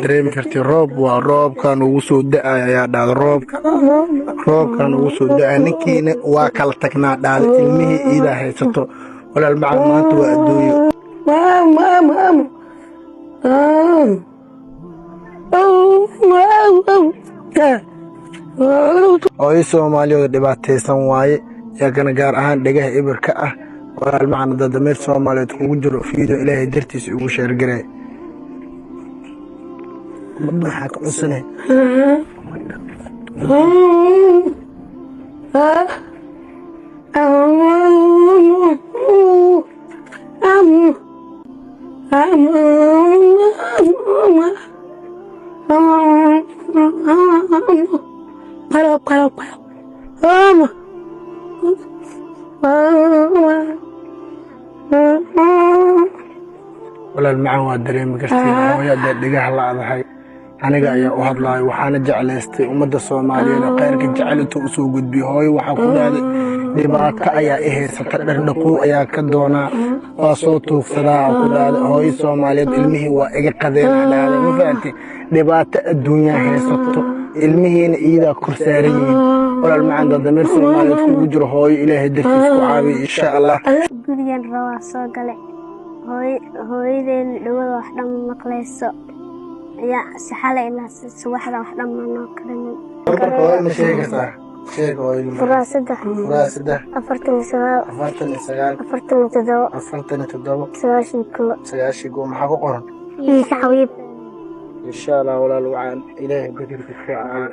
دريم كرتي روب وروب كانوا وسود دقة يا داد روب كانوا وسود دقة نكين واكل تكنا داد المه إذا هيستو ولا المعلومات وأدوي أي سومالي dhibaataysan waaye iyagana gaar ahaan dhagaha ibirka ah walaal macna dadamir Soomaaliyeed kugu jiro fiido Ilaahay dartiis ugu sheergaray waxa ka cusnay ولا المعوى دريم كرتي ويا دغه لا adahay aniga ayaa u hadlaay waxaana jeclaystay umada Soomaaliyeed qeyrka jecelto u soo gudbiyo hooyo waxa ku dhaaday dhibaato ayaa heysata dhaqo ayaa ka doona waa soo tuugsadaa ku dhaaday hooyo Soomaaliyeed ilmihi waa iga qadeenaada ma fahanti dhibaato adduunyo heysato ilmihiina iyada kursaaran wala macna damir Soomaaliyeed kugu jiro hooyo Ilaahay dartiis ku caawiyo insha Allah gurigan rawaa soo galay hooyadeen dhawada wax dhan maqlayso يا سحالة إلا سواحدة واحدة ما ناكلين. هاي مشيك صح. شيك هاي. فراسدة. فراسدة. أفرتني سجال. أفرتني سجال. أفرتني تداو. أفرتني تداو. سجاشي كله. سجاشي قوم حقو قرن. إيه حبيب. إن شاء الله ولا الوعان إلهي بدير في الفعال.